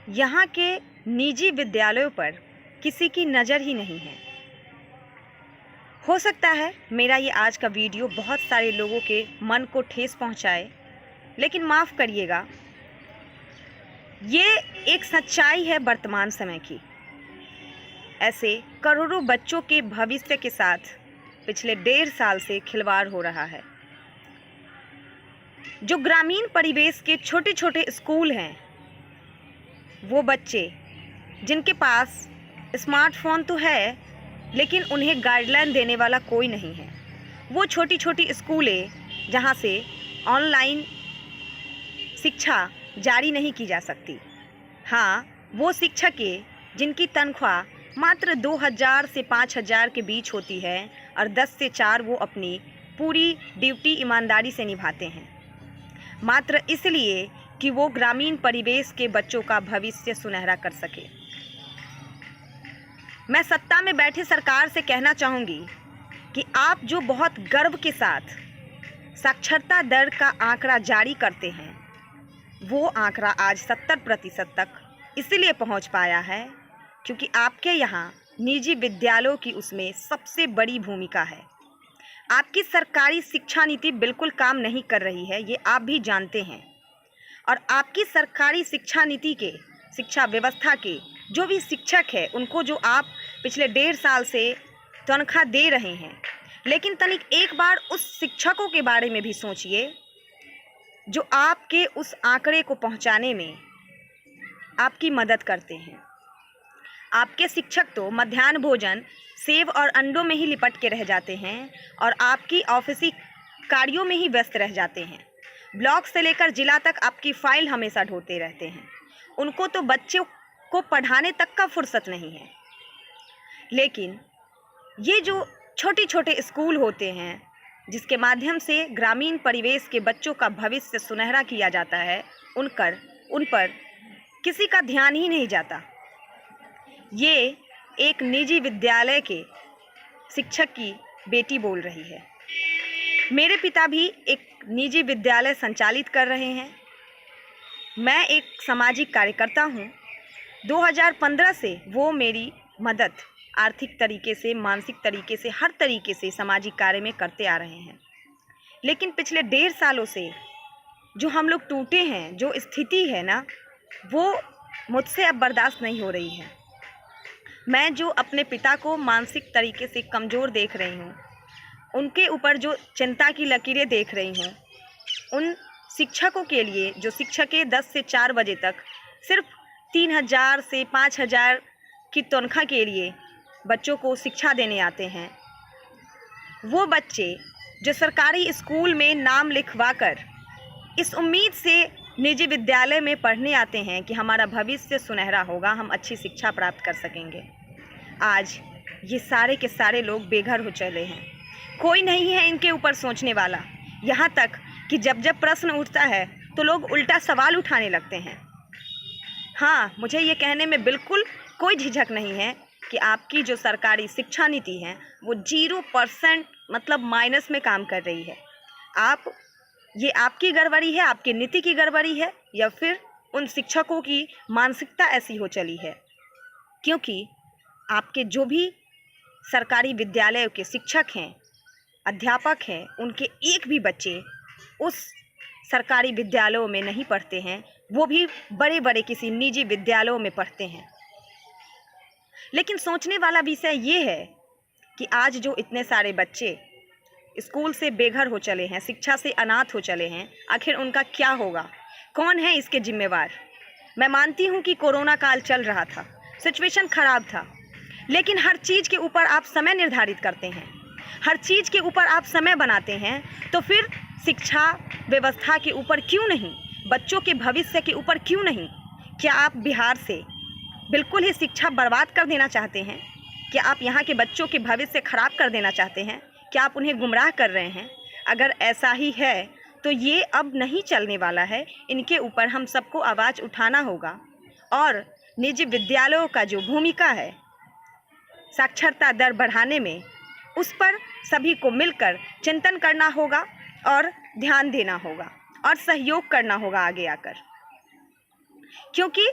यहाँ के निजी विद्यालयों पर किसी की नज़र ही नहीं है। हो सकता है मेरा ये आज का वीडियो बहुत सारे लोगों के मन को ठेस पहुँचाए, लेकिन माफ़ करिएगा, ये एक सच्चाई है वर्तमान समय की। ऐसे करोड़ों बच्चों के भविष्य के साथ पिछले 1.5 साल से खिलवाड़ हो रहा है। जो ग्रामीण परिवेश के छोटे छोटे स्कूल हैं, वो बच्चे जिनके पास स्मार्टफोन तो है, लेकिन उन्हें गाइडलाइन देने वाला कोई नहीं है। वो छोटी छोटी स्कूलें जहाँ से ऑनलाइन शिक्षा जारी नहीं की जा सकती। हाँ, वो शिक्षकें जिनकी तनख्वाह मात्र 2,000 से 5,000 के बीच होती है और 10 से 4 वो अपनी पूरी ड्यूटी ईमानदारी से निभाते हैं, मात्र इसलिए कि वो ग्रामीण परिवेश के बच्चों का भविष्य सुनहरा कर सके। मैं सत्ता में बैठे सरकार से कहना चाहूँगी कि आप जो बहुत गर्व के साथ साक्षरता दर का आंकड़ा जारी करते हैं, वो आंकड़ा आज 70% तक इसलिए पहुंच पाया है क्योंकि आपके यहाँ निजी विद्यालयों की उसमें सबसे बड़ी भूमिका है। आपकी सरकारी शिक्षा नीति बिल्कुल काम नहीं कर रही है, ये आप भी जानते हैं। और आपकी सरकारी शिक्षा नीति के, शिक्षा व्यवस्था के जो भी शिक्षक है, उनको जो आप पिछले 1.5 साल से तनख्वाह दे रहे हैं, लेकिन तनिक एक बार उस शिक्षकों के बारे में भी सोचिए जो आपके उस आंकड़े को पहुंचाने में आपकी मदद करते हैं। आपके शिक्षक तो मध्याह्न भोजन सेव और अंडों में ही लिपट के रह जाते हैं और आपकी ऑफिसी कार्यों में ही व्यस्त रह जाते हैं। ब्लॉक से लेकर जिला तक आपकी फाइल हमेशा ढोते रहते हैं। उनको तो बच्चों को पढ़ाने तक का फुर्सत नहीं है। लेकिन ये जो छोटे छोटे स्कूल होते हैं, जिसके माध्यम से ग्रामीण परिवेश के बच्चों का भविष्य सुनहरा किया जाता है, उन पर किसी का ध्यान ही नहीं जाता। ये एक निजी विद्यालय के शिक्षक की बेटी बोल रही है। मेरे पिता भी एक निजी विद्यालय संचालित कर रहे हैं। मैं एक सामाजिक कार्यकर्ता हूँ। 2015 से वो मेरी मदद आर्थिक तरीके से, मानसिक तरीके से, हर तरीके से सामाजिक कार्य में करते आ रहे हैं। लेकिन पिछले 1.5 सालों से जो हम लोग टूटे हैं, जो स्थिति है ना, वो मुझसे अब बर्दाश्त नहीं हो रही है। मैं जो अपने पिता को मानसिक तरीके से कमज़ोर देख रही हूँ, उनके ऊपर जो चिंता की लकीरें देख रही हूँ, उन शिक्षकों के लिए जो शिक्षकें 10 से 4 बजे तक सिर्फ 3,000 से 5,000 की तनख्वाह के लिए बच्चों को शिक्षा देने आते हैं, वो बच्चे जो सरकारी स्कूल में नाम लिखवाकर इस उम्मीद से निजी विद्यालय में पढ़ने आते हैं कि हमारा भविष्य सुनहरा होगा, हम अच्छी शिक्षा प्राप्त कर सकेंगे, आज ये सारे के सारे लोग बेघर हो चले हैं। कोई नहीं है इनके ऊपर सोचने वाला। यहाँ तक कि जब जब प्रश्न उठता है तो लोग उल्टा सवाल उठाने लगते हैं। हाँ, मुझे ये कहने में बिल्कुल कोई झिझक नहीं है कि आपकी जो सरकारी शिक्षा नीति है वो 0% मतलब माइनस में काम कर रही है। ये आपकी गड़बड़ी है, आपकी नीति की गड़बड़ी है, या फिर उन शिक्षकों की मानसिकता ऐसी हो चली है। क्योंकि आपके जो भी सरकारी विद्यालयों के शिक्षक हैं, अध्यापक हैं, उनके एक भी बच्चे उस सरकारी विद्यालयों में नहीं पढ़ते हैं, वो भी बड़े बड़े किसी निजी विद्यालयों में पढ़ते हैं। लेकिन सोचने वाला विषय ये है कि आज जो इतने सारे बच्चे स्कूल से बेघर हो चले हैं, शिक्षा से अनाथ हो चले हैं, आखिर उनका क्या होगा? कौन है इसके जिम्मेवार? मैं मानती हूँ कि कोरोना काल चल रहा था, सिचुएशन ख़राब था, लेकिन हर चीज़ के ऊपर आप समय निर्धारित करते हैं, हर चीज़ के ऊपर आप समय बनाते हैं, तो फिर शिक्षा व्यवस्था के ऊपर क्यों नहीं, बच्चों के भविष्य के ऊपर क्यों नहीं? क्या आप बिहार से बिल्कुल ही शिक्षा बर्बाद कर देना चाहते हैं? क्या आप यहाँ के बच्चों के भविष्य ख़राब कर देना चाहते हैं? क्या आप उन्हें गुमराह कर रहे हैं? अगर ऐसा ही है तो ये अब नहीं चलने वाला है। इनके ऊपर हम सबको आवाज़ उठाना होगा और निजी विद्यालयों का जो भूमिका है साक्षरता दर बढ़ाने में, उस पर सभी को मिलकर चिंतन करना होगा और ध्यान देना होगा और सहयोग करना होगा आगे आकर, क्योंकि